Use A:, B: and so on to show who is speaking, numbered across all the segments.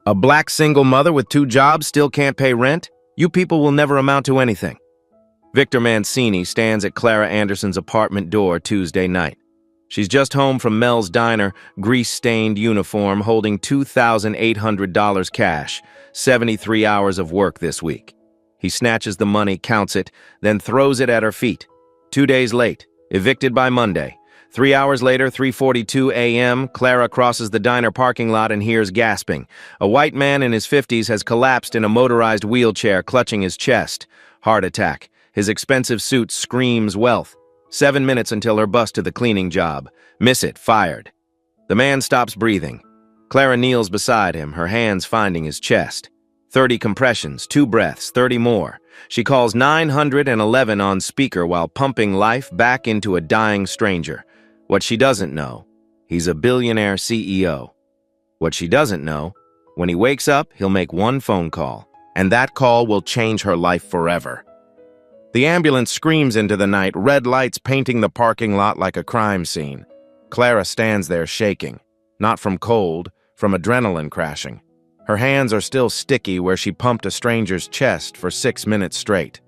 A: A black single mother with 2 jobs still can't pay rent? You people will never amount to anything. Victor Mancini stands at Clara Anderson's apartment door Tuesday night. She's just home from Mel's diner, grease-stained uniform, holding $2,800 cash, 73 hours of work this week. He snatches the money, counts it, then throws it at her feet. 2 days late, evicted by Monday. 3 hours later, 3:42 a.m., Clara crosses the diner parking lot and hears gasping. A white man in his 50s has collapsed in a motorized wheelchair, clutching his chest. Heart attack. His expensive suit screams wealth. 7 minutes until her bus to the cleaning job. Miss it, fired. The man stops breathing. Clara kneels beside him, her hands finding his chest. 30 compressions, 2 breaths, 30 more. She calls 911 on speaker while pumping life back into a dying stranger. What she doesn't know, he's a billionaire CEO. What she doesn't know, when he wakes up, he'll make one phone call, and that call will change her life forever. The ambulance screams into the night, red lights painting the parking lot like a crime scene. Clara stands there shaking, not from cold, from adrenaline crashing. Her hands are still sticky where she pumped a stranger's chest for 6 minutes straight.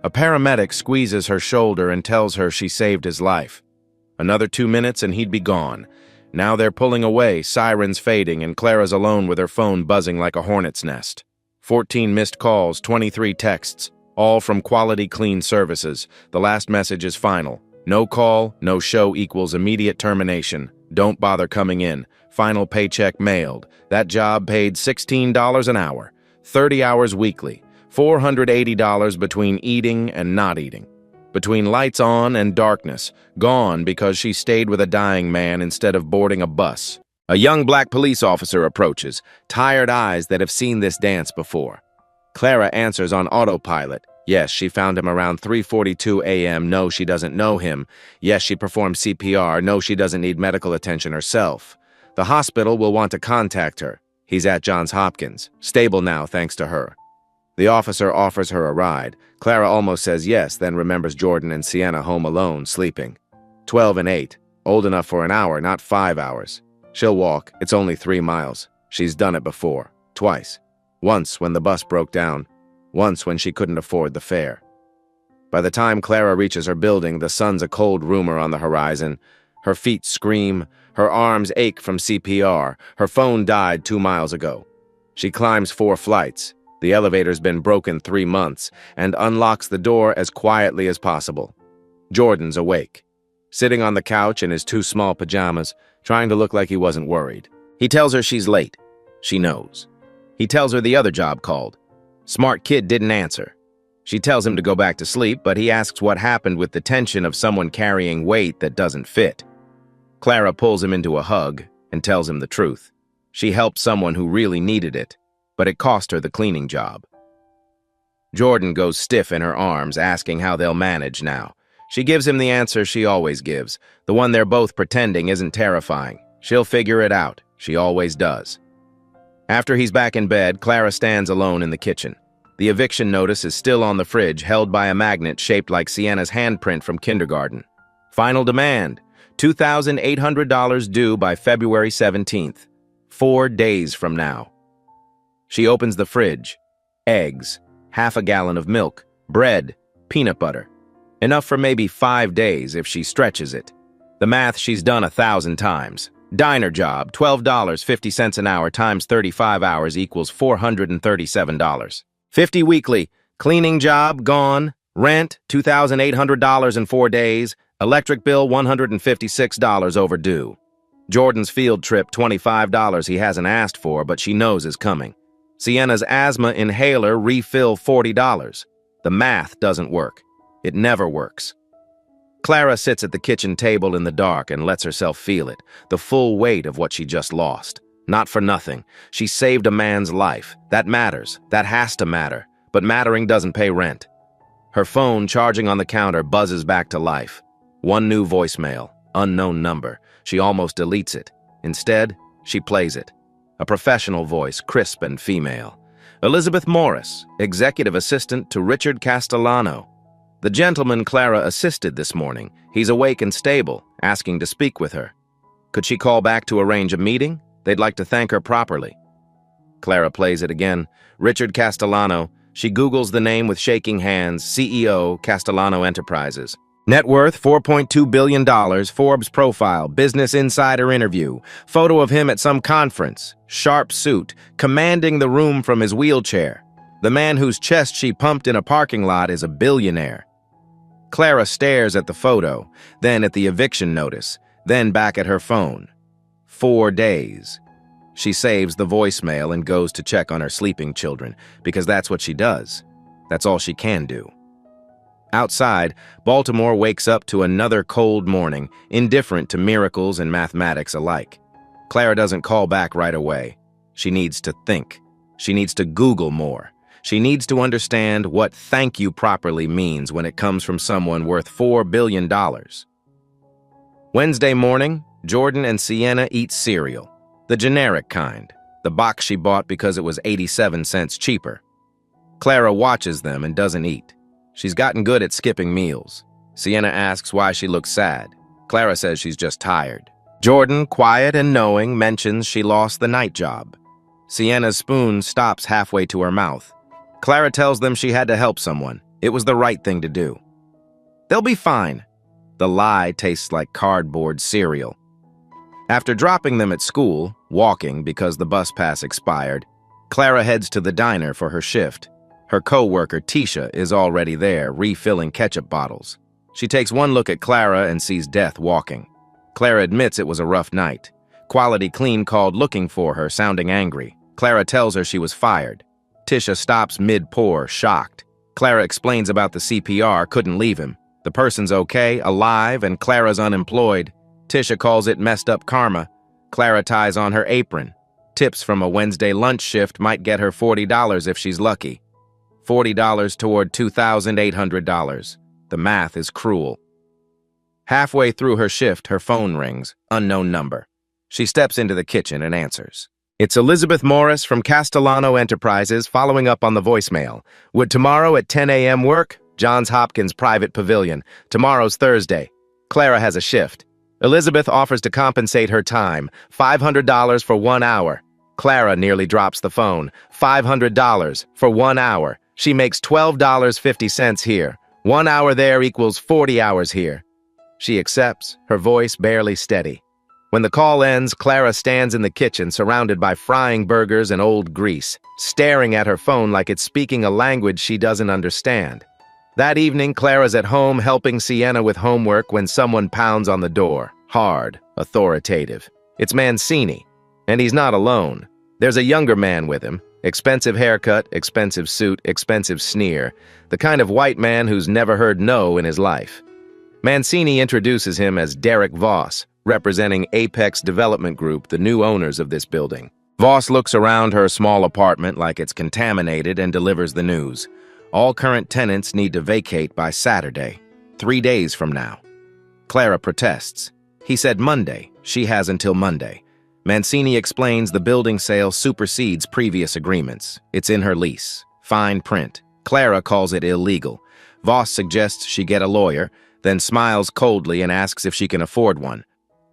A: A paramedic squeezes her shoulder and tells her she saved his life. Another 2 minutes and he'd be gone. Now they're pulling away, sirens fading, and Clara's alone with her phone buzzing like a hornet's nest. 14 missed calls, 23 texts, all from Quality Clean Services. The last message is final. No call, no show equals immediate termination. Don't bother coming in. Final paycheck mailed. That job paid $16 an hour. 30 hours weekly. $480 between eating and not eating. Between lights on and darkness, gone because she stayed with a dying man instead of boarding a bus. A young black police officer approaches, tired eyes that have seen this dance before. Clara answers on autopilot. Yes, she found him around 3:42 a.m. No, she doesn't know him. Yes, she performed CPR. No, she doesn't need medical attention herself. The hospital will want to contact her. He's at Johns Hopkins. Stable now, thanks to her. The officer offers her a ride. Clara almost says yes, then remembers Jordan and Sienna home alone, sleeping. 12 and 8. Old enough for an hour, not 5 hours. She'll walk. It's only 3 miles. She's done it before. Twice. Once when the bus broke down. Once when she couldn't afford the fare. By the time Clara reaches her building, the sun's a cold rumor on the horizon. Her feet scream. Her arms ache from CPR. Her phone died 2 miles ago. She climbs 4 flights. The elevator's been broken 3 months, and unlocks the door as quietly as possible. Jordan's awake, sitting on the couch in his 2 small pajamas, trying to look like he wasn't worried. He tells her she's late. She knows. He tells her the other job called. Smart kid didn't answer. She tells him to go back to sleep, but he asks what happened with the tension of someone carrying weight that doesn't fit. Clara pulls him into a hug and tells him the truth. She helped someone who really needed it, but it cost her the cleaning job. Jordan goes stiff in her arms, asking how they'll manage now. She gives him the answer she always gives. The one they're both pretending isn't terrifying. She'll figure it out. She always does. After he's back in bed, Clara stands alone in the kitchen. The eviction notice is still on the fridge, held by a magnet shaped like Sienna's handprint from kindergarten. Final demand, $2,800 due by February 17th, 4 days from now. She opens the fridge. Eggs, half a gallon of milk, bread, peanut butter. Enough for maybe 5 days if she stretches it. The math she's done 1,000 times. Diner job, $12.50 an hour times 35 hours equals $437. 50 weekly. Cleaning job, gone. Rent, $2,800 in 4 days. Electric bill, $156 overdue. Jordan's field trip, $25 he hasn't asked for, but she knows is coming. Sienna's asthma inhaler refill, $40. The math doesn't work. It never works. Clara sits at the kitchen table in the dark and lets herself feel it, the full weight of what she just lost. Not for nothing. She saved a man's life. That matters. That has to matter. But mattering doesn't pay rent. Her phone, charging on the counter, buzzes back to life. One new voicemail, unknown number. She almost deletes it. Instead, she plays it. A professional voice, crisp and female. Elizabeth Morris, executive assistant to Richard Castellano. The gentleman Clara assisted this morning. He's awake and stable, asking to speak with her. Could she call back to arrange a meeting? They'd like to thank her properly. Clara plays it again. Richard Castellano. She Googles the name with shaking hands. CEO, Castellano Enterprises. Net worth, $4.2 billion. Forbes profile. Business Insider interview. Photo of him at some conference. Sharp suit. Commanding the room from his wheelchair. The man whose chest she pumped in a parking lot is a billionaire. Clara stares at the photo, then at the eviction notice, then back at her phone. 4 days. She saves the voicemail and goes to check on her sleeping children, because that's what she does. That's all she can do. Outside, Baltimore wakes up to another cold morning, indifferent to miracles and mathematics alike. Clara doesn't call back right away. She needs to think. She needs to Google more. She needs to understand what thank you properly means when it comes from someone worth $4 billion. Wednesday morning, Jordan and Sienna eat cereal. The generic kind, the box she bought because it was 87 cents cheaper. Clara watches them and doesn't eat. She's gotten good at skipping meals. Sienna asks why she looks sad. Clara says she's just tired. Jordan, quiet and knowing, mentions she lost the night job. Sienna's spoon stops halfway to her mouth. Clara tells them she had to help someone. It was the right thing to do. They'll be fine. The lie tastes like cardboard cereal. After dropping them at school, walking because the bus pass expired, Clara heads to the diner for her shift. Her co-worker, Tisha, is already there, refilling ketchup bottles. She takes one look at Clara and sees Death walking. Clara admits it was a rough night. Quality Clean called looking for her, sounding angry. Clara tells her she was fired. Tisha stops mid-pour, shocked. Clara explains about the CPR, couldn't leave him. The person's okay, alive, and Clara's unemployed. Tisha calls it messed up karma. Clara ties on her apron. Tips from a Wednesday lunch shift might get her $40 if she's lucky. $40 toward $2,800. The math is cruel. Halfway through her shift, her phone rings. Unknown number. She steps into the kitchen and answers. It's Elizabeth Morris from Castellano Enterprises following up on the voicemail. Would tomorrow at 10 a.m. work? Johns Hopkins Private Pavilion. Tomorrow's Thursday. Clara has a shift. Elizabeth offers to compensate her time. $500 for 1 hour. Clara nearly drops the phone. $500 for 1 hour. She makes $12.50 here. 1 hour there equals 40 hours here. She accepts, her voice barely steady. When the call ends, Clara stands in the kitchen surrounded by frying burgers and old grease, staring at her phone like it's speaking a language she doesn't understand. That evening, Clara's at home helping Sienna with homework when someone pounds on the door. Hard, authoritative. It's Mancini, and he's not alone. There's a younger man with him. Expensive haircut, expensive suit, expensive sneer. The kind of white man who's never heard no in his life. Mancini introduces him as Derek Voss, representing Apex Development Group, the new owners of this building. Voss looks around her small apartment like it's contaminated and delivers the news. All current tenants need to vacate by Saturday, 3 days from now. Clara protests. He said Monday. She has until Monday. Mancini explains the building sale supersedes previous agreements. It's in her lease. Fine print. Clara calls it illegal. Voss suggests she get a lawyer, then smiles coldly and asks if she can afford one.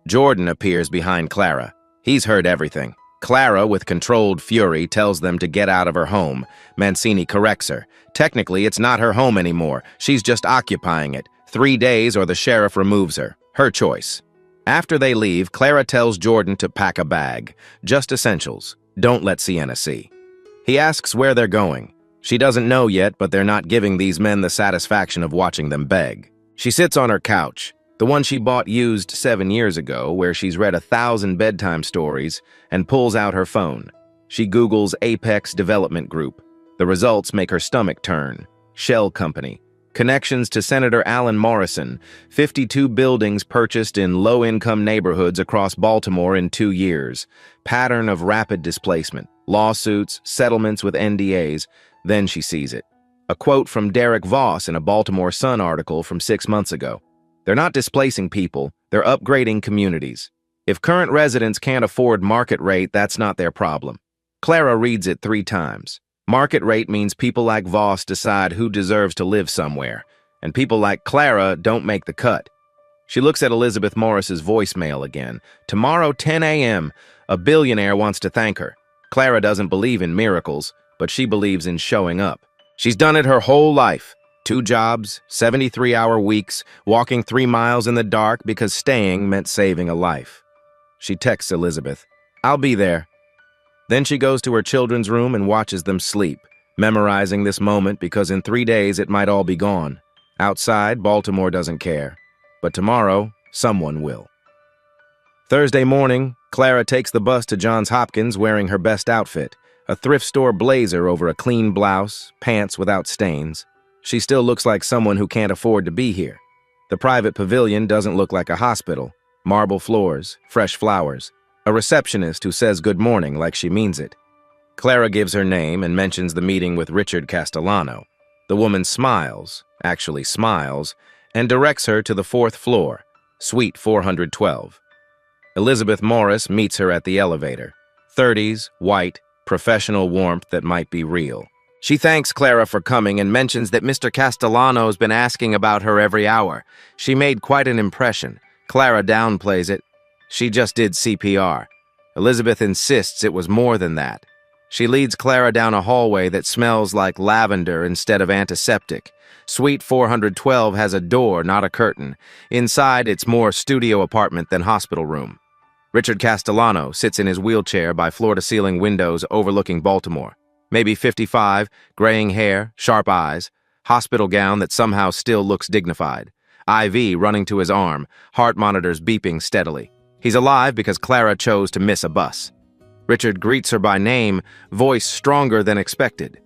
A: Jordan appears behind Clara. He's heard everything. Clara, with controlled fury, tells them to get out of her home. Mancini corrects her. Technically, it's not her home anymore. She's just occupying it. 3 days or the sheriff removes her. Her choice. After they leave, Clara tells Jordan to pack a bag. Just essentials. Don't let Sienna see. He asks where they're going. She doesn't know yet, but they're not giving these men the satisfaction of watching them beg. She sits on her couch, the one she bought used 7 years ago, where she's read 1,000 bedtime stories, and pulls out her phone. She Googles Apex Development Group. The results make her stomach turn. Shell Company. Connections to Senator Alan Morrison. 52 buildings purchased in low-income neighborhoods across Baltimore in 2 years. Pattern of rapid displacement. Lawsuits, settlements with NDAs. Then she sees it. A quote from Derek Voss in a Baltimore Sun article from 6 months ago. They're not displacing people, they're upgrading communities. If current residents can't afford market rate, that's not their problem. Clara reads it 3 times. Market rate means people like Voss decide who deserves to live somewhere, and people like Clara don't make the cut. She looks at Elizabeth Morris's voicemail again. Tomorrow, 10 a.m., a billionaire wants to thank her. Clara doesn't believe in miracles, but she believes in showing up. She's done it her whole life. 2 jobs, 73-hour weeks, walking 3 miles in the dark because staying meant saving a life. She texts Elizabeth, "I'll be there." Then she goes to her children's room and watches them sleep, memorizing this moment because in 3 days it might all be gone. Outside, Baltimore doesn't care. But tomorrow, someone will. Thursday morning, Clara takes the bus to Johns Hopkins wearing her best outfit, a thrift store blazer over a clean blouse, pants without stains. She still looks like someone who can't afford to be here. The private pavilion doesn't look like a hospital. Marble floors, fresh flowers, a receptionist who says good morning like she means it. Clara gives her name and mentions the meeting with Richard Castellano. The woman smiles, actually smiles, and directs her to the 4th floor, suite 412. Elizabeth Morris meets her at the elevator. 30s, white, professional warmth that might be real. She thanks Clara for coming and mentions that Mr. Castellano's been asking about her every hour. She made quite an impression. Clara downplays it. She just did CPR. Elizabeth insists it was more than that. She leads Clara down a hallway that smells like lavender instead of antiseptic. Suite 412 has a door, not a curtain. Inside, it's more studio apartment than hospital room. Richard Castellano sits in his wheelchair by floor-to-ceiling windows overlooking Baltimore. Maybe 55, graying hair, sharp eyes, hospital gown that somehow still looks dignified. IV running to his arm, heart monitors beeping steadily. He's alive because Clara chose to miss a bus. Richard greets her by name, voice stronger than expected.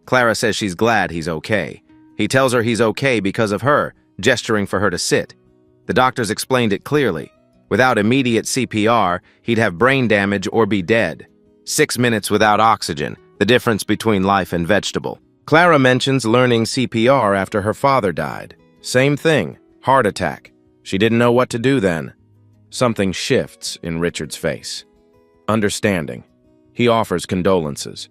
A: Clara says she's glad he's okay. He tells her he's okay because of her, gesturing for her to sit. The doctors explained it clearly. Without immediate CPR, he'd have brain damage or be dead. 6 minutes without oxygen, the difference between life and vegetable. Clara mentions learning CPR after her father died. Same thing, heart attack. She didn't know what to do then. Something shifts in Richard's face. Understanding. He offers condolences.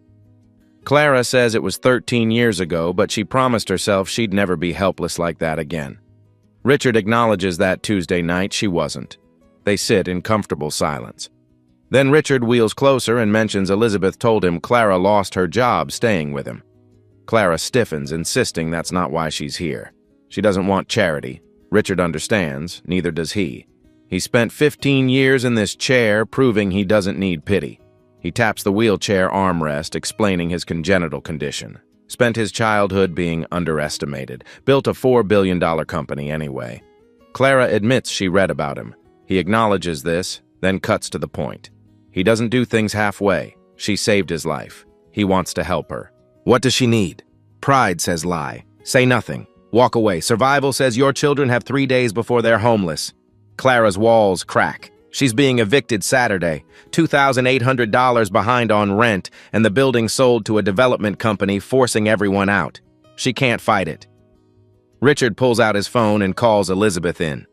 A: Clara says it was 13 years ago, but she promised herself she'd never be helpless like that again. Richard acknowledges that Tuesday night she wasn't. They sit in comfortable silence. Then Richard wheels closer and mentions Elizabeth told him Clara lost her job staying with him. Clara stiffens, insisting that's not why she's here. She doesn't want charity. Richard understands, neither does he. He spent 15 years in this chair, proving he doesn't need pity. He taps the wheelchair armrest, explaining his congenital condition. Spent his childhood being underestimated. Built a $4 billion company anyway. Clara admits she read about him. He acknowledges this, then cuts to the point. He doesn't do things halfway. She saved his life. He wants to help her. What does she need? Pride says lie. Say nothing. Walk away. Survival says your children have 3 days before they're homeless. Clara's walls crack. She's being evicted Saturday, $2,800 behind on rent, and the building sold to a development company, forcing everyone out. She can't fight it. Richard pulls out his phone and calls Elizabeth in.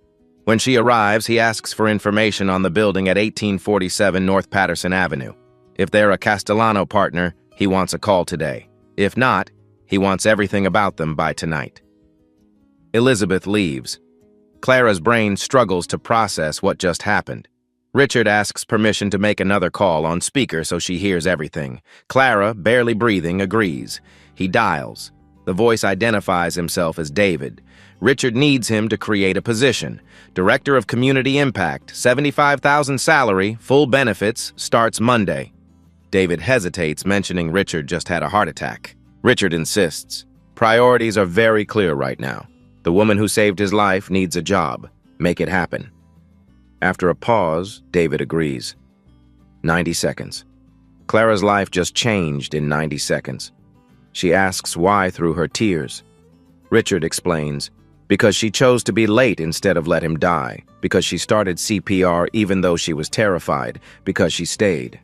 A: When she arrives, he asks for information on the building at 1847 North Patterson Avenue. If they're a Castellano partner, he wants a call today. If not, he wants everything about them by tonight. Elizabeth leaves. Clara's brain struggles to process what just happened. Richard asks permission to make another call on speaker so she hears everything. Clara, barely breathing, agrees. He dials. The voice identifies himself as David. Richard needs him to create a position. Director of Community Impact, $75,000 salary, full benefits, starts Monday. David hesitates, mentioning Richard just had a heart attack. Richard insists. Priorities are very clear right now. The woman who saved his life needs a job. Make it happen. After a pause, David agrees. 90 seconds. Clara's life just changed in 90 seconds. She asks why through her tears. Richard explains, because she chose to be late instead of let him die, because she started CPR even though she was terrified, because she stayed.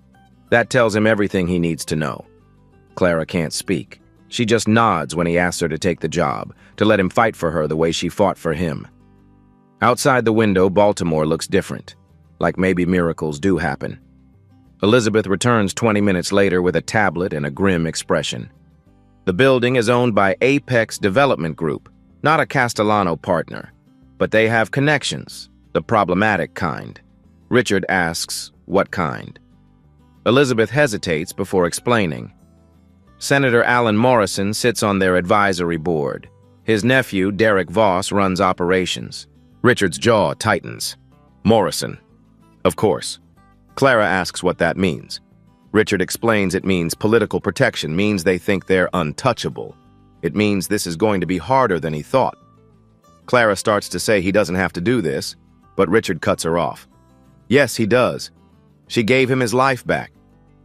A: That tells him everything he needs to know. Clara can't speak. She just nods when he asks her to take the job, to let him fight for her the way she fought for him. Outside the window, Baltimore looks different, like maybe miracles do happen. Elizabeth returns 20 minutes later with a tablet and a grim expression. The building is owned by Apex Development Group, not a Castellano partner, but they have connections, the problematic kind. Richard asks, what kind? Elizabeth hesitates before explaining. Senator Alan Morrison sits on their advisory board. His nephew, Derek Voss, runs operations. Richard's jaw tightens. Morrison. Of course. Clara asks what that means. Richard explains it means political protection, means they think they're untouchable. It means this is going to be harder than he thought. Clara starts to say he doesn't have to do this, but Richard cuts her off. Yes, he does. She gave him his life back.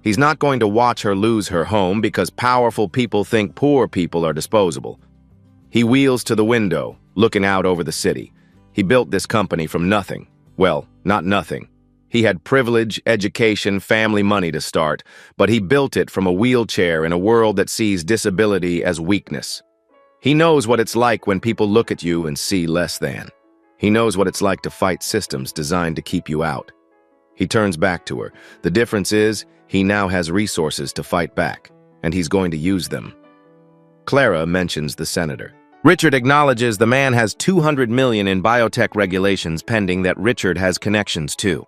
A: He's not going to watch her lose her home because powerful people think poor people are disposable. He wheels to the window, looking out over the city. He built this company from nothing. Well, not nothing. He had privilege, education, family money to start, but he built it from a wheelchair in a world that sees disability as weakness. He knows what it's like when people look at you and see less than. He knows what it's like to fight systems designed to keep you out. He turns back to her. The difference is, he now has resources to fight back, and he's going to use them. Clara mentions the senator. Richard acknowledges the man has $200 million in biotech regulations pending that Richard has connections to.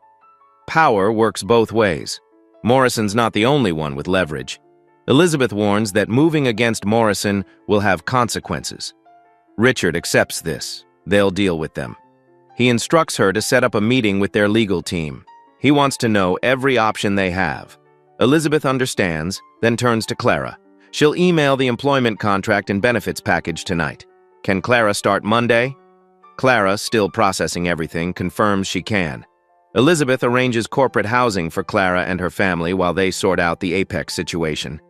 A: Power works both ways. Morrison's not the only one with leverage. Elizabeth warns that moving against Morrison will have consequences. Richard accepts this. They'll deal with them. He instructs her to set up a meeting with their legal team. He wants to know every option they have. Elizabeth understands, then turns to Clara. She'll email the employment contract and benefits package tonight. Can Clara start Monday? Clara, still processing everything, confirms she can. Elizabeth arranges corporate housing for Clara and her family while they sort out the Apex situation.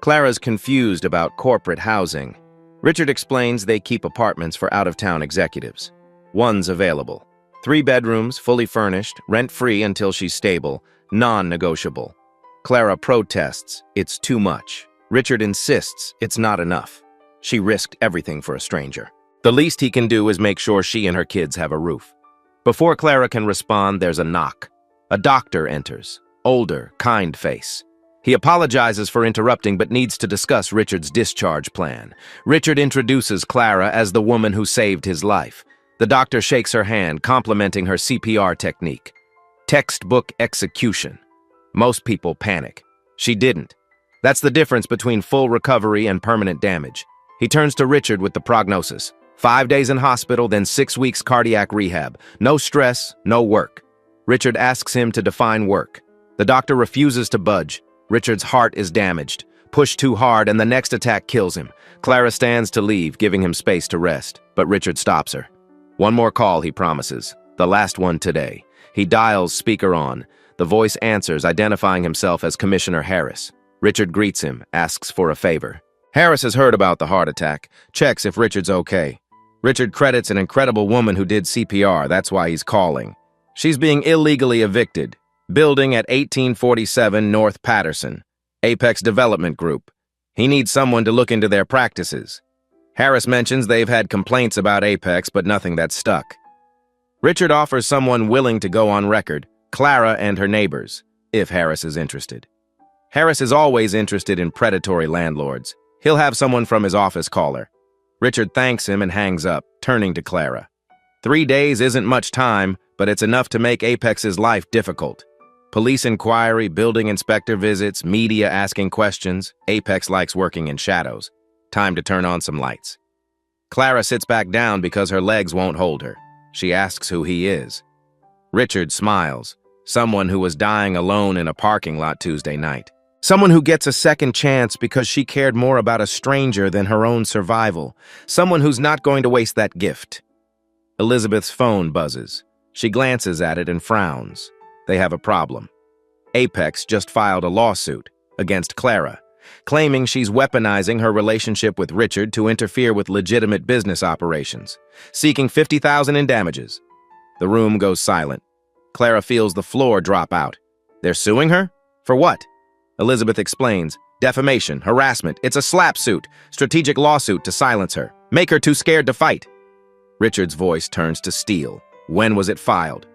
A: Clara's confused about corporate housing. Richard explains they keep apartments for out-of-town executives. One's available. 3 bedrooms, fully furnished, rent-free until she's stable, non-negotiable. Clara protests, it's too much. Richard insists it's not enough. She risked everything for a stranger. The least he can do is make sure she and her kids have a roof. Before Clara can respond, there's a knock. A doctor enters. Older, kind face. He apologizes for interrupting but needs to discuss Richard's discharge plan. Richard introduces Clara as the woman who saved his life. The doctor shakes her hand, complimenting her CPR technique. Textbook execution. Most people panic. She didn't. That's the difference between full recovery and permanent damage. He turns to Richard with the prognosis. 5 days in hospital, then 6 weeks cardiac rehab. No stress, no work. Richard asks him to define work. The doctor refuses to budge. Richard's heart is damaged. Pushed too hard and the next attack kills him. Clara stands to leave, giving him space to rest, but Richard stops her. One more call, he promises. The last one today. He dials speaker on. The voice answers, identifying himself as Commissioner Harris. Richard greets him, asks for a favor. Harris has heard about the heart attack, checks if Richard's okay. Richard credits an incredible woman who did CPR, that's why he's calling. She's being illegally evicted. Building at 1847 North Patterson. Apex Development Group. He needs someone to look into their practices. Harris mentions they've had complaints about Apex, but nothing that's stuck. Richard offers someone willing to go on record, Clara and her neighbors, if Harris is interested. Harris is always interested in predatory landlords. He'll have someone from his office call her. Richard thanks him and hangs up, turning to Clara. 3 days isn't much time, but it's enough to make Apex's life difficult. Police inquiry, building inspector visits, media asking questions. Apex likes working in shadows. Time to turn on some lights. Clara sits back down because her legs won't hold her. She asks who he is. Richard smiles. Someone who was dying alone in a parking lot Tuesday night. Someone who gets a second chance because she cared more about a stranger than her own survival. Someone who's not going to waste that gift. Elizabeth's phone buzzes. She glances at it and frowns. They have a problem. Apex just filed a lawsuit against Clara, claiming she's weaponizing her relationship with Richard to interfere with legitimate business operations, seeking $50,000 in damages. The room goes silent. Clara feels the floor drop out. They're suing her? For what? Elizabeth explains. Defamation, harassment, it's a slap suit, strategic lawsuit to silence her, make her too scared to fight. Richard's voice turns to steel. When was it filed?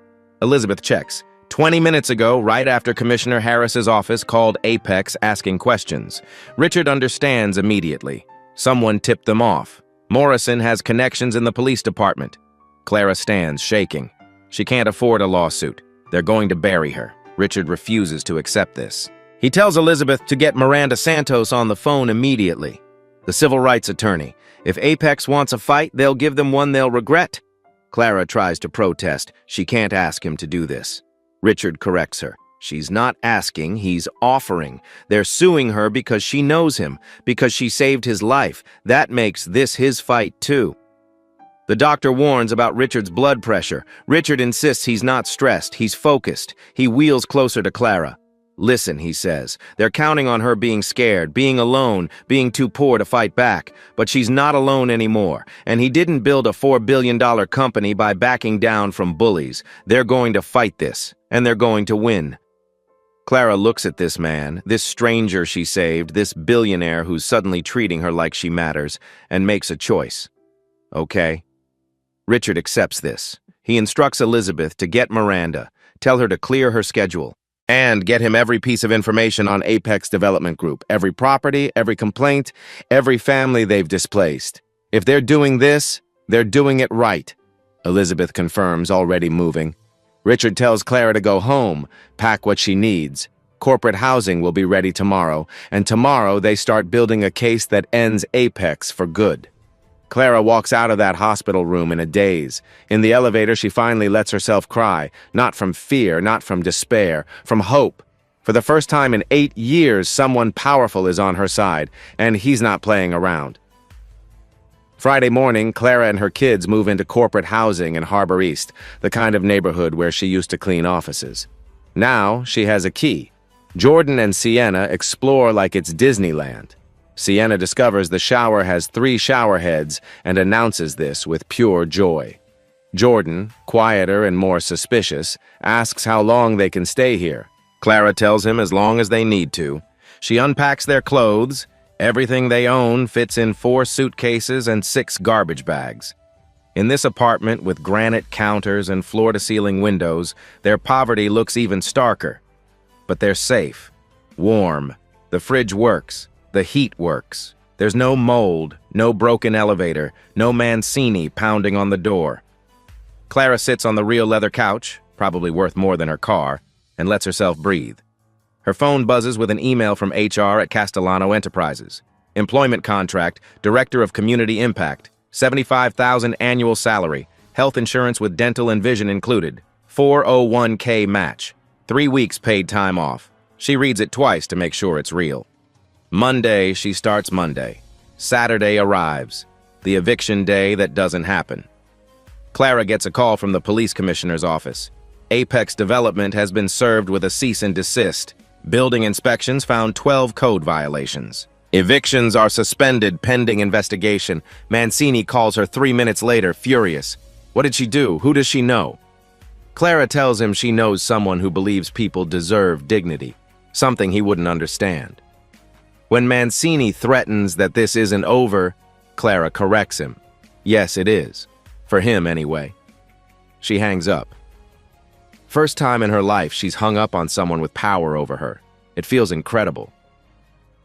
A: Elizabeth checks. 20 minutes ago, right after Commissioner Harris's office called Apex asking questions. Richard understands immediately. Someone tipped them off. Morrison has connections in the police department. Clara stands, shaking. She can't afford a lawsuit. They're going to bury her. Richard refuses to accept this. He tells Elizabeth to get Miranda Santos on the phone immediately. The civil rights attorney. If Apex wants a fight, they'll give them one they'll regret. Clara tries to protest. She can't ask him to do this. Richard corrects her. She's not asking, he's offering. They're suing her because she knows him, because she saved his life. That makes this his fight, too. The doctor warns about Richard's blood pressure. Richard insists he's not stressed, he's focused. He wheels closer to Clara. Listen, he says, they're counting on her being scared, being alone, being too poor to fight back. But she's not alone anymore, and he didn't build a $4 billion company by backing down from bullies. They're going to fight this, and they're going to win. Clara looks at this man, this stranger she saved, this billionaire who's suddenly treating her like she matters, and makes a choice. Okay. Richard accepts this. He instructs Elizabeth to get Miranda, tell her to clear her schedule, and get him every piece of information on Apex Development Group, every property, every complaint, every family they've displaced. If they're doing this, they're doing it right, Elizabeth confirms, already moving. Richard tells Clara to go home, pack what she needs. Corporate housing will be ready tomorrow, and tomorrow they start building a case that ends Apex for good. Clara walks out of that hospital room in a daze. In the elevator, she finally lets herself cry, not from fear, not from despair, from hope. For the first time in 8 years, someone powerful is on her side, and he's not playing around. Friday morning, Clara and her kids move into corporate housing in Harbor East, the kind of neighborhood where she used to clean offices. Now, she has a key. Jordan and Sienna explore like it's Disneyland. Sienna discovers the shower has 3 shower heads and announces this with pure joy. Jordan, quieter and more suspicious, asks how long they can stay here. Clara tells him as long as they need to. She unpacks their clothes. Everything they own fits in 4 suitcases and 6 garbage bags. In this apartment with granite counters and floor-to-ceiling windows, their poverty looks even starker. But they're safe, warm. The fridge works. The heat works. There's no mold, no broken elevator, no Mancini pounding on the door. Clara sits on the real leather couch, probably worth more than her car, and lets herself breathe. Her phone buzzes with an email from HR at Castellano Enterprises. Employment contract, Director of Community Impact, $75,000 annual salary, health insurance with dental and vision included, 401k match, 3 weeks paid time off. She reads it twice to make sure it's real. Monday, she starts Monday. Saturday arrives. The eviction day that doesn't happen. Clara gets a call from the police commissioner's office. Apex Development has been served with a cease and desist. Building inspections found 12 code violations. Evictions are suspended pending investigation. Mancini calls her 3 minutes later, furious. What did she do? Who does she know? Clara tells him she knows someone who believes people deserve dignity, something he wouldn't understand. When Mancini threatens that this isn't over, Clara corrects him. Yes, it is. For him, anyway. She hangs up. First time in her life she's hung up on someone with power over her. It feels incredible.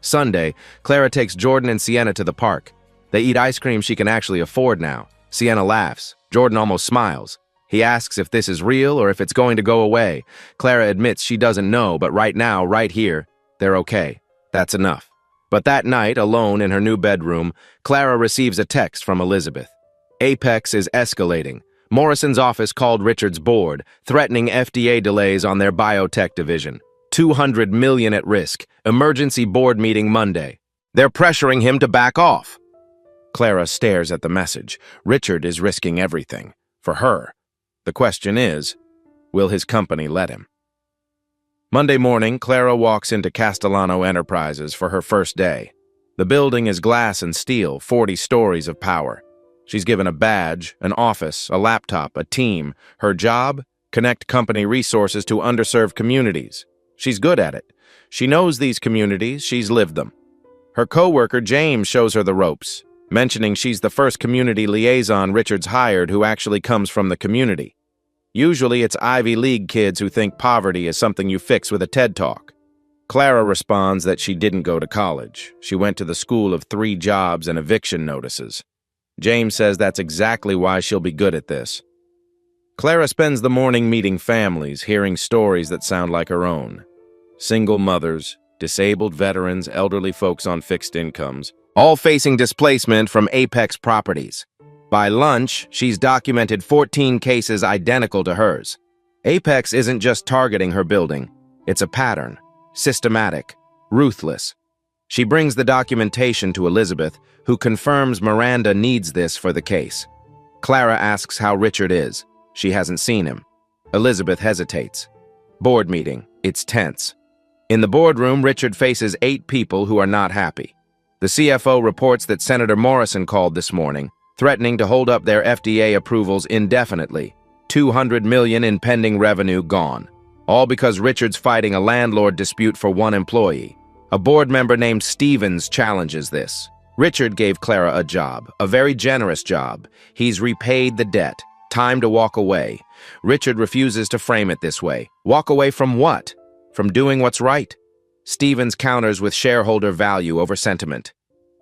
A: Sunday, Clara takes Jordan and Sienna to the park. They eat ice cream she can actually afford now. Sienna laughs. Jordan almost smiles. He asks if this is real or if it's going to go away. Clara admits she doesn't know, but right now, right here, they're okay. That's enough. But that night, alone in her new bedroom, Clara receives a text from Elizabeth. Apex is escalating. Morrison's office called Richard's board, threatening FDA delays on their biotech division. $200 million at risk. Emergency board meeting Monday. They're pressuring him to back off. Clara stares at the message. Richard is risking everything. For her. The question is, will his company let him? Monday morning, Clara walks into Castellano Enterprises for her first day. The building is glass and steel, 40 stories of power. She's given a badge, an office, a laptop, a team. Her job? Connect company resources to underserved communities. She's good at it. She knows these communities, she's lived them. Her coworker, James, shows her the ropes, mentioning she's the first community liaison Richard's hired who actually comes from the community. Usually it's Ivy League kids who think poverty is something you fix with a TED Talk. Clara responds that she didn't go to college. She went to the school of 3 jobs and eviction notices. James says that's exactly why she'll be good at this. Clara spends the morning meeting families, hearing stories that sound like her own. Single mothers, disabled veterans, elderly folks on fixed incomes, all facing displacement from Apex properties. By lunch, she's documented 14 cases identical to hers. Apex isn't just targeting her building. It's a pattern, systematic, ruthless. She brings the documentation to Elizabeth, who confirms Miranda needs this for the case. Clara asks how Richard is. She hasn't seen him. Elizabeth hesitates. Board meeting. It's tense. In the boardroom, Richard faces 8 people who are not happy. The CFO reports that Senator Morrison called this morning, threatening to hold up their FDA approvals indefinitely. $200 million in pending revenue gone. All because Richard's fighting a landlord dispute for one employee. A board member named Stevens challenges this. Richard gave Clara a job, a very generous job. He's repaid the debt. Time to walk away. Richard refuses to frame it this way. Walk away from what? From doing what's right. Stevens counters with shareholder value over sentiment.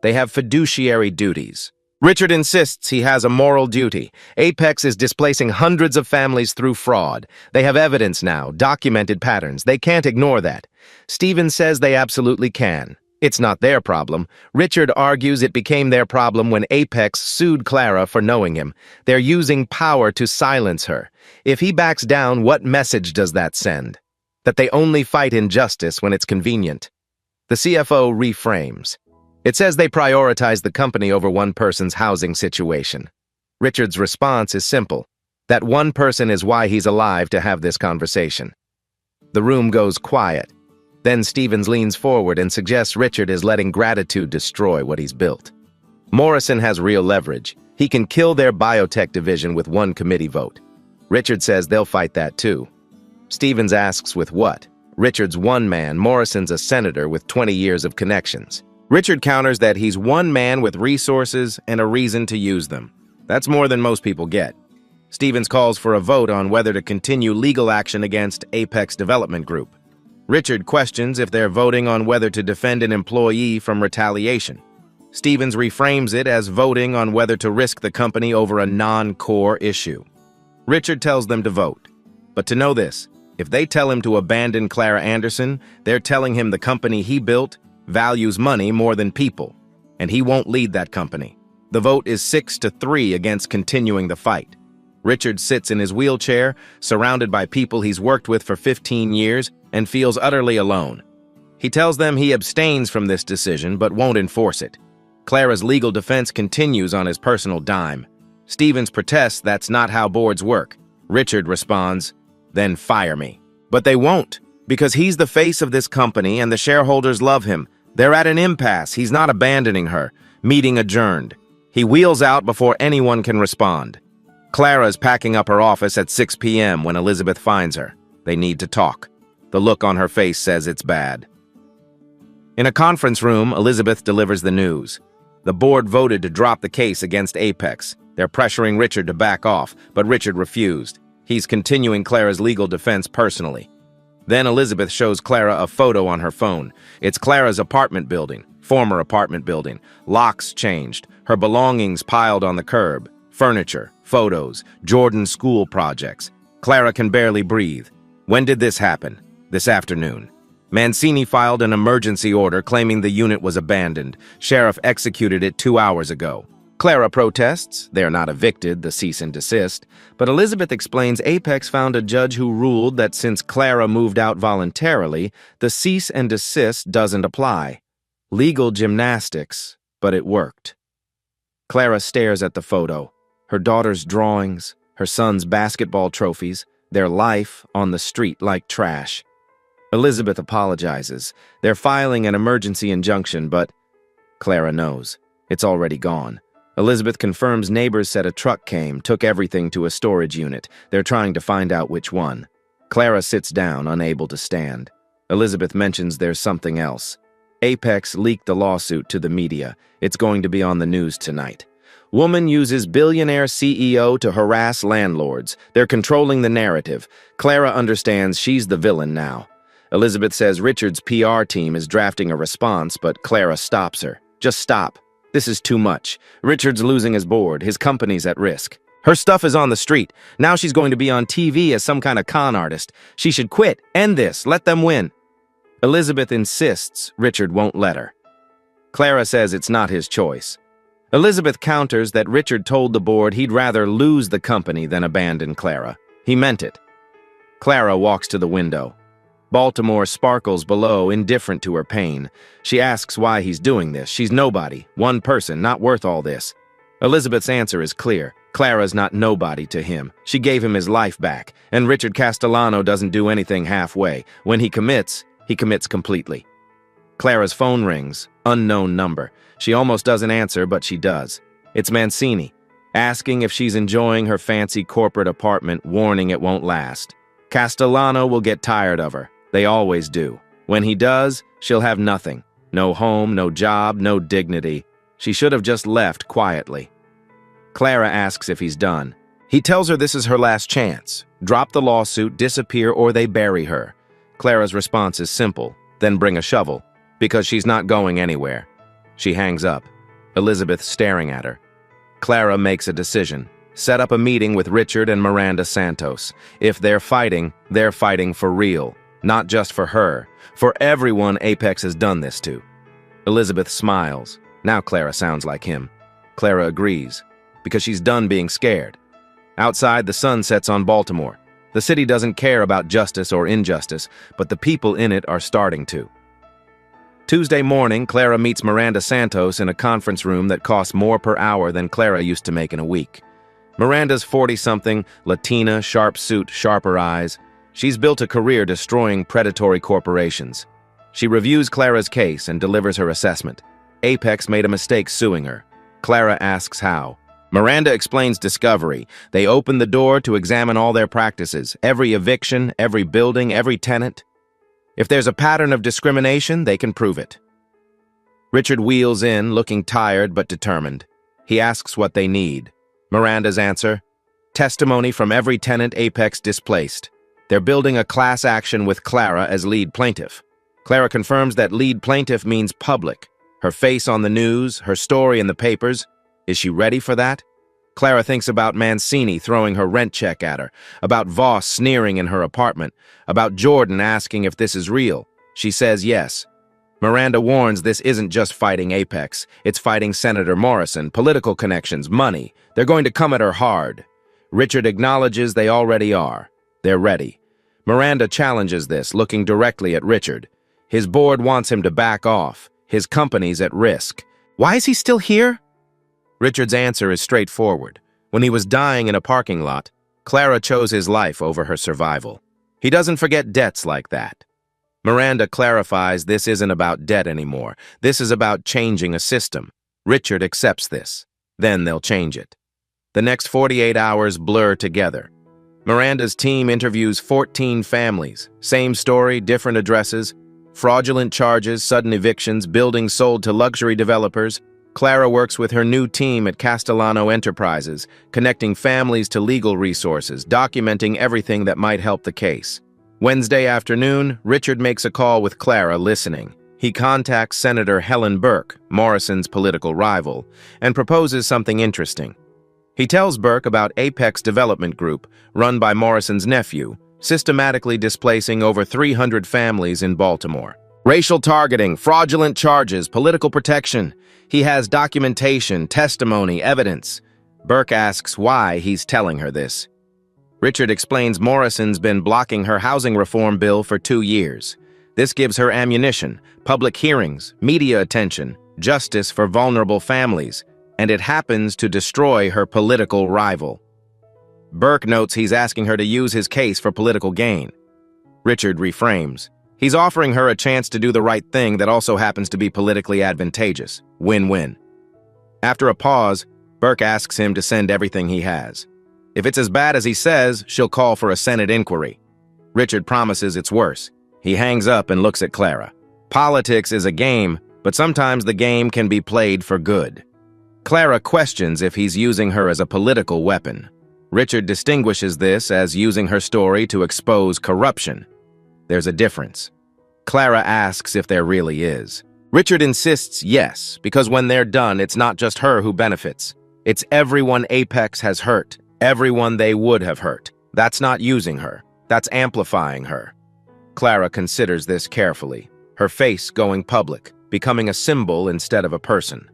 A: They have fiduciary duties. Richard insists he has a moral duty. Apex is displacing hundreds of families through fraud. They have evidence now, documented patterns. They can't ignore that. Stevens says they absolutely can. It's not their problem. Richard argues it became their problem when Apex sued Clara for knowing him. They're using power to silence her. If he backs down, what message does that send? That they only fight injustice when it's convenient. The CFO reframes. It says they prioritize the company over one person's housing situation. Richard's response is simple. That one person is why he's alive to have this conversation. The room goes quiet. Then Stevens leans forward and suggests Richard is letting gratitude destroy what he's built. Morrison has real leverage. He can kill their biotech division with one committee vote. Richard says they'll fight that too. Stevens asks with what? Richard's one man, Morrison's a senator with 20 years of connections. Richard counters that he's one man with resources and a reason to use them. That's more than most people get. Stevens calls for a vote on whether to continue legal action against Apex Development Group. Richard questions if they're voting on whether to defend an employee from retaliation. Stevens reframes it as voting on whether to risk the company over a non-core issue. Richard tells them to vote. But to know this, if they tell him to abandon Clara Anderson, they're telling him the company he built values money more than people, and he won't lead that company. The vote is 6-3 against continuing the fight. Richard sits in his wheelchair, surrounded by people he's worked with for 15 years, and feels utterly alone. He tells them he abstains from this decision but won't enforce it. Clara's legal defense continues on his personal dime. Stevens protests that's not how boards work. Richard responds, "Then fire me." But they won't, because he's the face of this company and the shareholders love him. They're at an impasse. He's not abandoning her. Meeting adjourned. He wheels out before anyone can respond. Clara's packing up her office at 6 p.m. when Elizabeth finds her. They need to talk. The look on her face says it's bad. In a conference room, Elizabeth delivers the news. The board voted to drop the case against Apex. They're pressuring Richard to back off, but Richard refused. He's continuing Clara's legal defense personally. Then Elizabeth shows Clara a photo on her phone. It's Clara's apartment building, former apartment building. Locks changed, her belongings piled on the curb. Furniture, photos, Jordan's school projects. Clara can barely breathe. When did this happen? This afternoon. Mancini filed an emergency order claiming the unit was abandoned. Sheriff executed it 2 hours ago. Clara protests. They're not evicted, the cease and desist. But Elizabeth explains Apex found a judge who ruled that since Clara moved out voluntarily, the cease and desist doesn't apply. Legal gymnastics, but it worked. Clara stares at the photo. Her daughter's drawings, her son's basketball trophies, their life on the street like trash. Elizabeth apologizes. They're filing an emergency injunction, but Clara knows. It's already gone. Elizabeth confirms neighbors said a truck came, took everything to a storage unit. They're trying to find out which one. Clara sits down, unable to stand. Elizabeth mentions there's something else. Apex leaked the lawsuit to the media. It's going to be on the news tonight. Woman uses billionaire CEO to harass landlords. They're controlling the narrative. Clara understands she's the villain now. Elizabeth says Richard's PR team is drafting a response, but Clara stops her. Just stop. This is too much. Richard's losing his board. His company's at risk. Her stuff is on the street. Now she's going to be on TV as some kind of con artist. She should quit. End this. Let them win. Elizabeth insists Richard won't let her. Clara says it's not his choice. Elizabeth counters that Richard told the board he'd rather lose the company than abandon Clara. He meant it. Clara walks to the window. Baltimore sparkles below, indifferent to her pain. She asks why he's doing this. She's nobody, one person, not worth all this. Elizabeth's answer is clear. Clara's not nobody to him. She gave him his life back, and Richard Castellano doesn't do anything halfway. When he commits completely. Clara's phone rings, unknown number. She almost doesn't answer, but she does. It's Mancini, asking if she's enjoying her fancy corporate apartment, warning it won't last. Castellano will get tired of her. They always do. When he does, she'll have nothing. No home, no job, no dignity. She should have just left quietly. Clara asks if he's done. He tells her this is her last chance. Drop the lawsuit, disappear, or they bury her. Clara's response is simple, then bring a shovel, because she's not going anywhere. She hangs up, Elizabeth staring at her. Clara makes a decision. Set up a meeting with Richard and Miranda Santos. If they're fighting for real. Not just for her, for everyone Apex has done this to. Elizabeth smiles. Now Clara sounds like him. Clara agrees, because she's done being scared. Outside, the sun sets on Baltimore. The city doesn't care about justice or injustice, but the people in it are starting to. Tuesday morning, Clara meets Miranda Santos in a conference room that costs more per hour than Clara used to make in a week. Miranda's 40-something, Latina, sharp suit, sharper eyes. She's built a career destroying predatory corporations. She reviews Clara's case and delivers her assessment. Apex made a mistake suing her. Clara asks how. Miranda explains discovery. They open the door to examine all their practices, every eviction, every building, every tenant. If there's a pattern of discrimination, they can prove it. Richard wheels in, looking tired but determined. He asks what they need. Miranda's answer: testimony from every tenant Apex displaced. They're building a class action with Clara as lead plaintiff. Clara confirms that lead plaintiff means public. Her face on the news, her story in the papers. Is she ready for that? Clara thinks about Mancini throwing her rent check at her, about Voss sneering in her apartment, about Jordan asking if this is real. She says yes. Miranda warns this isn't just fighting Apex. It's fighting Senator Morrison, political connections, money. They're going to come at her hard. Richard acknowledges they already are. They're ready. Miranda challenges this, looking directly at Richard. His board wants him to back off. His company's at risk. Why is he still here? Richard's answer is straightforward. When he was dying in a parking lot, Clara chose his life over her survival. He doesn't forget debts like that. Miranda clarifies this isn't about debt anymore. This is about changing a system. Richard accepts this. Then they'll change it. The next 48 hours blur together. Miranda's team interviews 14 families. Same story, different addresses. Fraudulent charges, sudden evictions, buildings sold to luxury developers. Clara works with her new team at Castellano Enterprises, connecting families to legal resources, documenting everything that might help the case. Wednesday afternoon, Richard makes a call with Clara, listening. He contacts Senator Helen Burke, Morrison's political rival, and proposes something interesting. He tells Burke about Apex Development Group, run by Morrison's nephew, systematically displacing over 300 families in Baltimore. Racial targeting, fraudulent charges, political protection. He has documentation, testimony, evidence. Burke asks why he's telling her this. Richard explains Morrison's been blocking her housing reform bill for 2 years. This gives her ammunition, public hearings, media attention, justice for vulnerable families, and it happens to destroy her political rival. Burke notes he's asking her to use his case for political gain. Richard reframes. He's offering her a chance to do the right thing that also happens to be politically advantageous. Win-win. After a pause, Burke asks him to send everything he has. If it's as bad as he says, she'll call for a Senate inquiry. Richard promises it's worse. He hangs up and looks at Clara. Politics is a game, but sometimes the game can be played for good. Clara questions if he's using her as a political weapon. Richard distinguishes this as using her story to expose corruption. There's a difference. Clara asks if there really is. Richard insists yes, because when they're done, it's not just her who benefits. It's everyone Apex has hurt, everyone they would have hurt. That's not using her. That's amplifying her. Clara considers this carefully. her face going public, becoming a symbol instead of a person.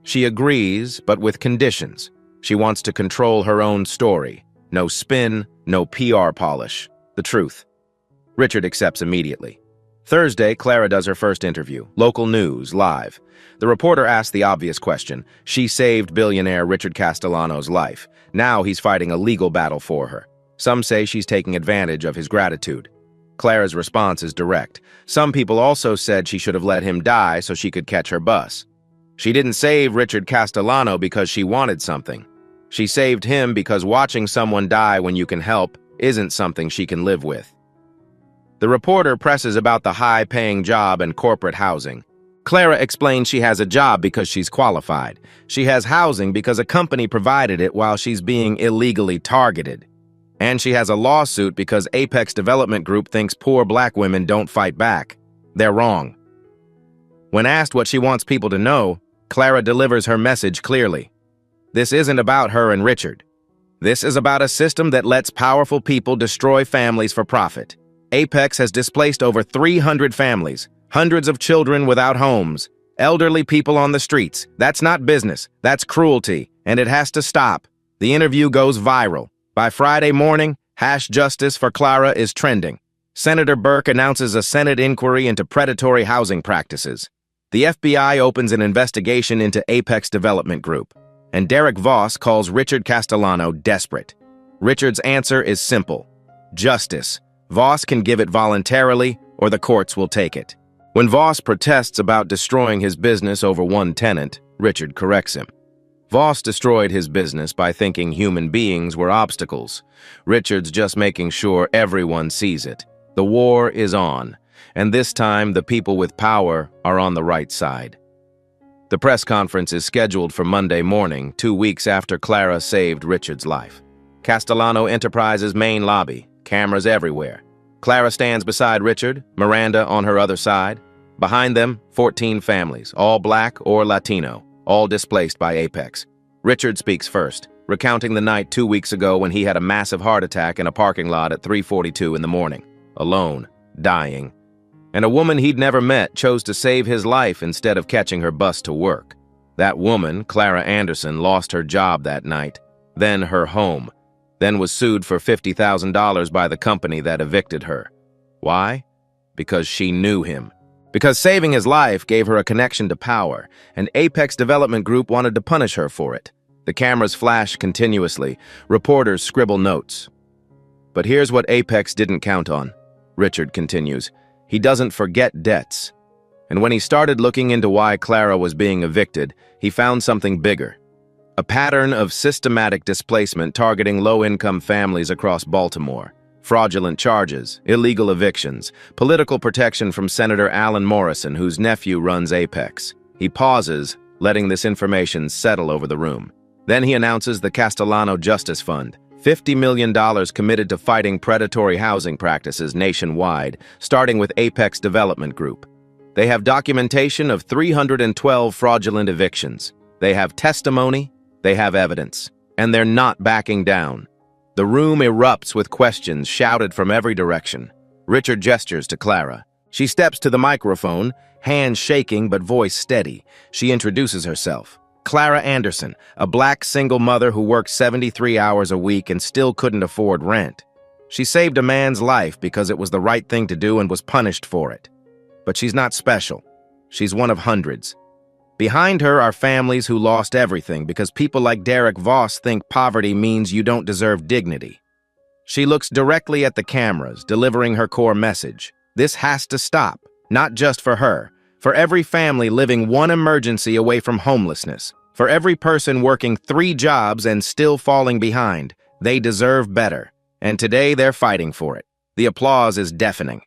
A: She agrees, but with conditions. She wants to control her own story. No spin, no PR polish. The truth. Richard accepts immediately. Thursday, Clara does her first interview. Local news, live. The reporter asks the obvious question. She saved billionaire Richard Castellano's life. Now he's fighting a legal battle for her. Some say she's taking advantage of his gratitude. Clara's response is direct. Some people also said she should have let him die so she could catch her bus. She didn't save Richard Castellano because she wanted something. She saved him because watching someone die when you can help isn't something she can live with. The reporter presses about the high-paying job and corporate housing. Clara explains she has a job because she's qualified. She has housing because a company provided it while she's being illegally targeted. And she has a lawsuit because Apex Development Group thinks poor black women don't fight back. They're wrong. When asked what she wants people to know, Clara delivers her message clearly. This isn't about her and Richard. This is about a system that lets powerful people destroy families for profit. Apex has displaced over 300 families, hundreds of children without homes, elderly people on the streets. That's not business, that's cruelty, and it has to stop. The interview goes viral. By Friday morning, #Justice for Clara is trending. Senator Burke announces a Senate inquiry into predatory housing practices. The FBI opens an investigation into Apex Development Group. And Derek Voss calls Richard Castellano desperate. Richard's answer is simple. Justice. Voss can give it voluntarily, or the courts will take it. When Voss protests about destroying his business over one tenant, Richard corrects him. Voss destroyed his business by thinking human beings were obstacles. Richard's just making sure everyone sees it. The war is on, and this time the people with power are on the right side. The press conference is scheduled for Monday morning, 2 weeks after Clara saved Richard's life. Castellano Enterprises' main lobby, cameras everywhere. Clara stands beside Richard, Miranda on her other side. Behind them, 14 families, all black or Latino, all displaced by Apex. Richard speaks first, recounting the night 2 weeks ago when he had a massive heart attack in a parking lot at 3:42 in the morning. Alone, dying. And a woman he'd never met chose to save his life instead of catching her bus to work. That woman, Clara Anderson, lost her job that night, then her home, then was sued for $50,000 by the company that evicted her. Why? Because she knew him. Because saving his life gave her a connection to power, and Apex Development Group wanted to punish her for it. The cameras flash continuously. Reporters scribble notes. But here's what Apex didn't count on. Richard continues. He doesn't forget debts. And when he started looking into why Clara was being evicted, he found something bigger. A pattern of systematic displacement targeting low-income families across Baltimore. Fraudulent charges, illegal evictions, political protection from Senator Alan Morrison, whose nephew runs Apex. He pauses, letting this information settle over the room. Then he announces the Castellano Justice Fund, $50 million committed to fighting predatory housing practices nationwide, starting with Apex Development Group. They have documentation of 312 fraudulent evictions. They have testimony, they have evidence, and they're not backing down. The room erupts with questions shouted from every direction. Richard gestures to Clara. She steps to the microphone, hands shaking but voice steady. She introduces herself. Clara Anderson, a black single mother who worked 73 hours a week and still couldn't afford rent. She saved a man's life because it was the right thing to do and was punished for it. But she's not special. She's one of hundreds. Behind her are families who lost everything because people like Derek Voss think poverty means you don't deserve dignity. She looks directly at the cameras, delivering her core message. This has to stop, not just for her. For every family living one emergency away from homelessness, for every person working 3 jobs and still falling behind, they deserve better. And today they're fighting for it. The applause is deafening.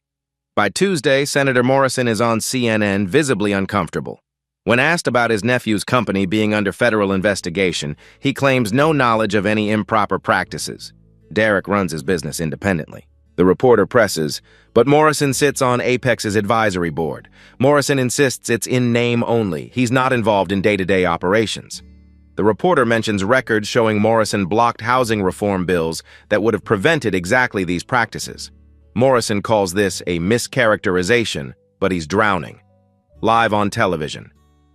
A: By Tuesday, Senator Morrison is on CNN, visibly uncomfortable. When asked about his nephew's company being under federal investigation, he claims no knowledge of any improper practices. Derek runs his business independently. The reporter presses, but Morrison sits on Apex's advisory board. Morrison insists it's in name only. He's not involved in day-to-day operations. The reporter mentions records showing Morrison blocked housing reform bills that would have prevented exactly these practices. Morrison calls this a mischaracterization but he's drowning. Live on television.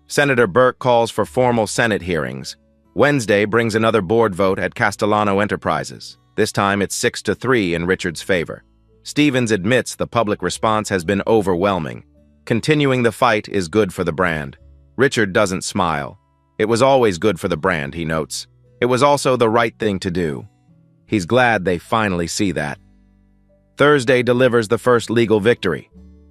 A: Senator Burke calls for formal Senate hearings. Wednesday brings another board vote at Castellano Enterprises. This time it's 6-3 in Richard's favor. Stevens admits the public response has been overwhelming. Continuing the fight is good for the brand. Richard doesn't smile. It was always good for the brand, he notes. It was also the right thing to do. He's glad they finally see that. Thursday delivers the first legal victory.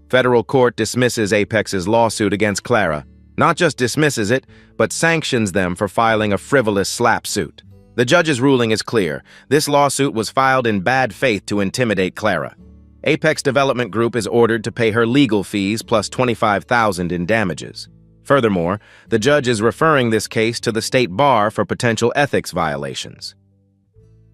A: Federal court dismisses Apex's lawsuit against Clara. Not just dismisses it, but sanctions them for filing a frivolous slap suit. The judge's ruling is clear. This lawsuit was filed in bad faith to intimidate Clara. Apex Development Group is ordered to pay her legal fees plus $25,000 in damages. Furthermore, the judge is referring this case to the state bar for potential ethics violations.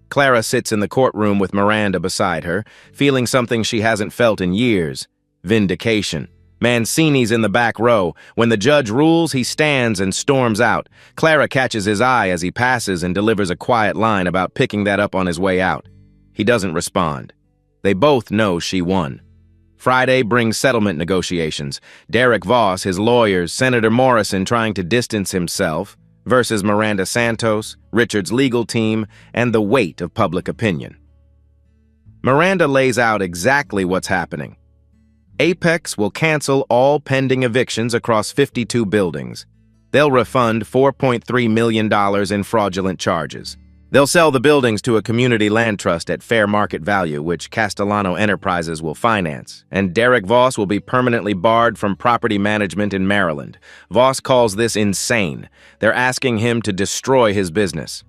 A: Clara sits in the courtroom with Miranda beside her, feeling something she hasn't felt in years: vindication. Mancini's in the back row. When the judge rules, he stands and storms out. Clara catches his eye as he passes and delivers a quiet line about picking that up on his way out. He doesn't respond. They both know she won. Friday brings settlement negotiations. Derek Voss, his lawyers, Senator Morrison trying to distance himself, versus Miranda Santos, Richard's legal team, and the weight of public opinion. Miranda lays out exactly what's happening. Apex will cancel all pending evictions across 52 buildings. They'll refund $4.3 million in fraudulent charges. They'll sell the buildings to a community land trust at fair market value, which Castellano Enterprises will finance, and Derek Voss will be permanently barred from property management in Maryland. Voss calls this insane. They're asking him to destroy his business.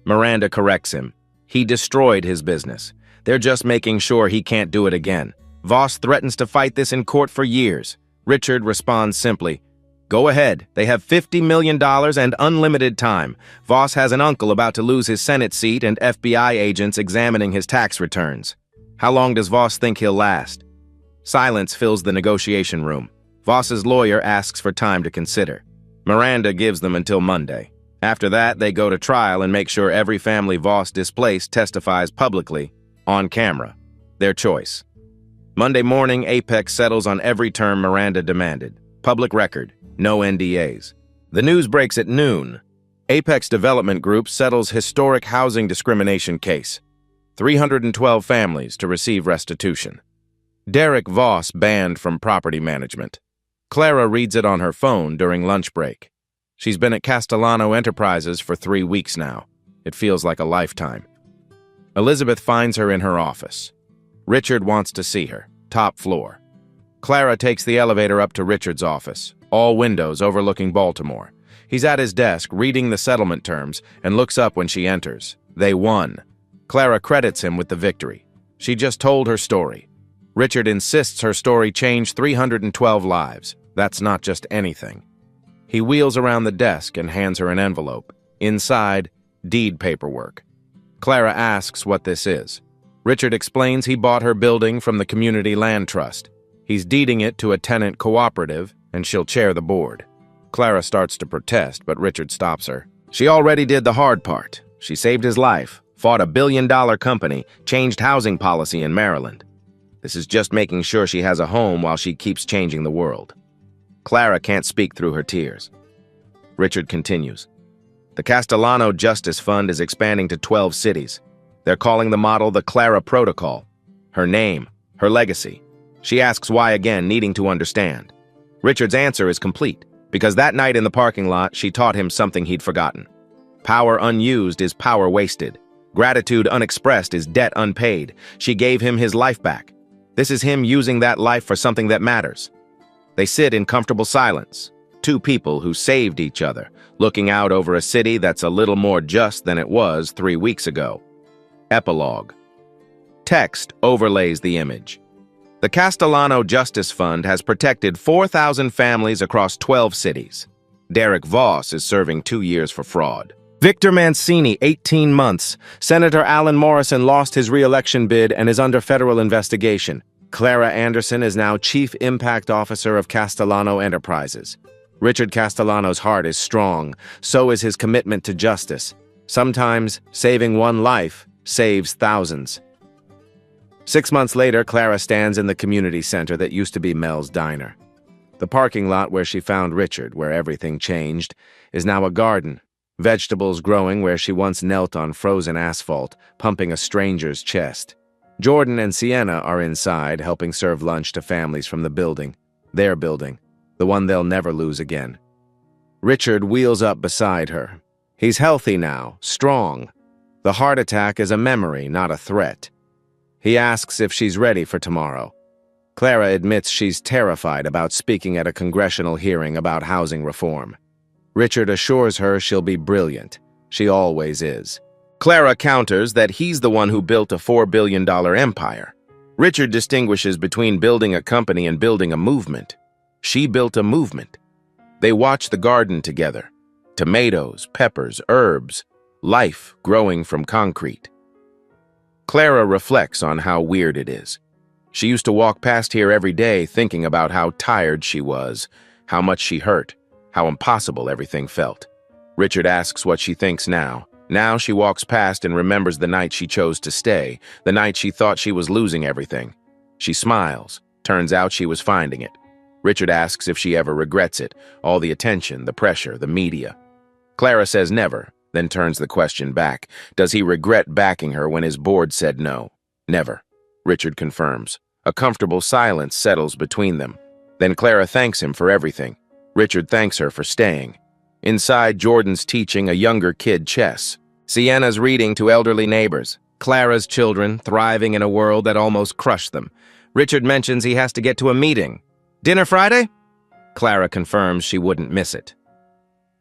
A: Miranda corrects him. He destroyed his business. They're just making sure he can't do it again. Voss threatens to fight this in court for years. Richard responds simply, "Go ahead. They have $50 million and unlimited time. Voss has an uncle about to lose his Senate seat and FBI agents examining his tax returns. How long does Voss think he'll last?" Silence fills the negotiation room. Voss's lawyer asks for time to consider. Miranda gives them until Monday. After that, they go to trial and make sure every family Voss displaced testifies publicly, on camera. Their choice. Monday morning, Apex settles on every term Miranda demanded. Public record. No NDAs. The news breaks at noon. Apex Development Group settles historic housing discrimination case. 312 families to receive restitution. Derek Voss banned from property management. Clara reads it on her phone during lunch break. She's been at Castellano Enterprises for 3 weeks now. It feels like a lifetime. Elizabeth finds her in her office. Richard wants to see her, top floor. Clara takes the elevator up to Richard's office, all windows overlooking Baltimore. He's at his desk reading the settlement terms and looks up when she enters. They won. Clara credits him with the victory. She just told her story. Richard insists her story changed 312 lives. That's not just anything. He wheels around the desk and hands her an envelope. Inside, deed paperwork. Clara asks what this is. Richard explains he bought her building from the Community Land Trust. He's deeding it to a tenant cooperative, and she'll chair the board. Clara starts to protest, but Richard stops her. She already did the hard part. She saved his life, fought a billion-dollar company, changed housing policy in Maryland. This is just making sure she has a home while she keeps changing the world. Clara can't speak through her tears. Richard continues. The Castellano Justice Fund is expanding to 12 cities. They're calling the model the Clara Protocol. Her name, her legacy. She asks why again, needing to understand. Richard's answer is complete, because that night in the parking lot, she taught him something he'd forgotten. Power unused is power wasted. Gratitude unexpressed is debt unpaid. She gave him his life back. This is him using that life for something that matters. They sit in comfortable silence. Two people who saved each other, looking out over a city that's a little more just than it was 3 weeks ago. Epilogue. Text overlays the image. The Castellano Justice Fund has protected 4,000 families across 12 cities. Derek Voss is serving 2 years for fraud. Victor Mancini, 18 months. Senator Alan Morrison lost his re-election bid and is under federal investigation. Clara Anderson is now Chief Impact Officer of Castellano Enterprises. Richard Castellano's heart is strong. So is his commitment to justice. Sometimes saving one life saves thousands. 6 months later, Clara stands in the community center that used to be Mel's diner. The parking lot where she found Richard, where everything changed, is now a garden. Vegetables growing where she once knelt on frozen asphalt, pumping a stranger's chest. Jordan and Sienna are inside, helping serve lunch to families from the building. Their building, the one they'll never lose again. Richard wheels up beside her. He's healthy now, strong. The heart attack is a memory, not a threat. He asks if she's ready for tomorrow. Clara admits she's terrified about speaking at a congressional hearing about housing reform. Richard assures her she'll be brilliant. She always is. Clara counters that he's the one who built a $4 billion empire. Richard distinguishes between building a company and building a movement. She built a movement. They watch the garden together. Tomatoes, peppers, herbs, life growing from concrete. Clara reflects on how weird it is. She used to walk past here every day thinking about how tired she was, how much she hurt, how impossible everything felt. Richard asks what she thinks now. Now she walks past and remembers the night she chose to stay, the night she thought she was losing everything. She smiles. Turns out she was finding it. Richard asks if she ever regrets it, all the attention, the pressure, the media. Clara says never, then turns the question back. Does he regret backing her when his board said no? Never. Richard confirms. A comfortable silence settles between them. Then Clara thanks him for everything. Richard thanks her for staying. Inside, Jordan's teaching a younger kid chess. Sienna's reading to elderly neighbors. Clara's children thriving in a world that almost crushed them. Richard mentions he has to get to a meeting. Dinner Friday? Clara confirms she wouldn't miss it.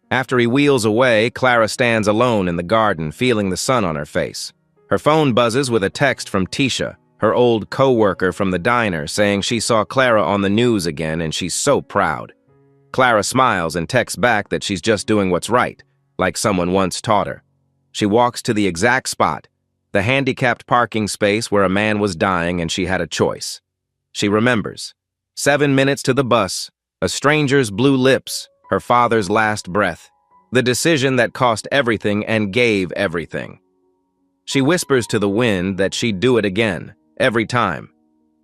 A: After he wheels away, Clara stands alone in the garden, feeling the sun on her face. Her phone buzzes with a text from Tisha, her old co-worker from the diner, saying she saw Clara on the news again and she's so proud. Clara smiles and texts back that she's just doing what's right, like someone once taught her. She walks to the exact spot, the handicapped parking space where a man was dying and she had a choice. She remembers. 7 minutes to the bus, a stranger's blue lips, her father's last breath, the decision that cost everything and gave everything. She whispers to the wind that she'd do it again, every time.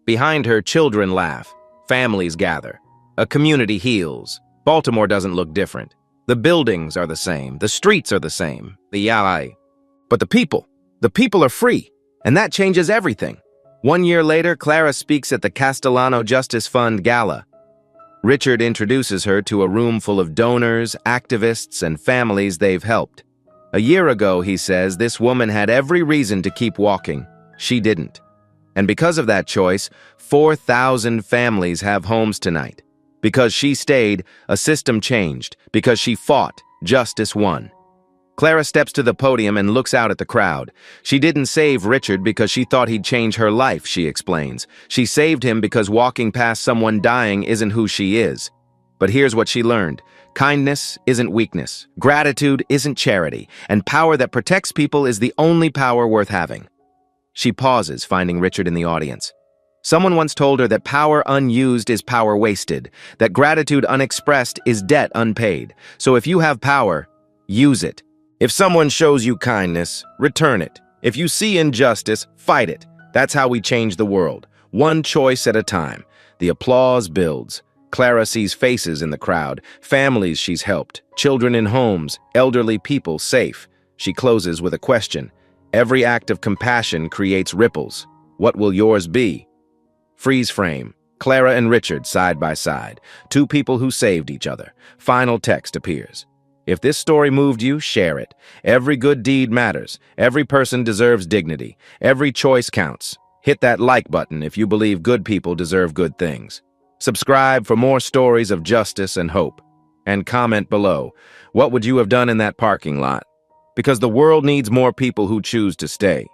A: Behind her, children laugh, families gather, a community heals. Baltimore doesn't look different. The buildings are the same, the streets are the same, the yalai. But the people are free, and that changes everything. 1 year later, Clara speaks at the Castellano Justice Fund Gala. Richard introduces her to a room full of donors, activists, and families they've helped. A year ago, he says, this woman had every reason to keep walking. She didn't. And because of that choice, 4,000 families have homes tonight. Because she stayed, a system changed. Because she fought, justice won. Clara steps to the podium and looks out at the crowd. She didn't save Richard because she thought he'd change her life, she explains. She saved him because walking past someone dying isn't who she is. But here's what she learned. Kindness isn't weakness. Gratitude isn't charity. And power that protects people is the only power worth having. She pauses, finding Richard in the audience. Someone once told her that power unused is power wasted, that gratitude unexpressed is debt unpaid. So if you have power, use it. If someone shows you kindness, return it. If you see injustice, fight it. That's how we change the world, one choice at a time. The applause builds. Clara sees faces in the crowd, families she's helped, children in homes, elderly people safe. She closes with a question. Every act of compassion creates ripples. What will yours be? Freeze frame. Clara and Richard side by side. Two people who saved each other. Final text appears. If this story moved you, share it. Every good deed matters. Every person deserves dignity. Every choice counts. Hit that like button if you believe good people deserve good things. Subscribe for more stories of justice and hope. And comment below, what would you have done in that parking lot? Because the world needs more people who choose to stay.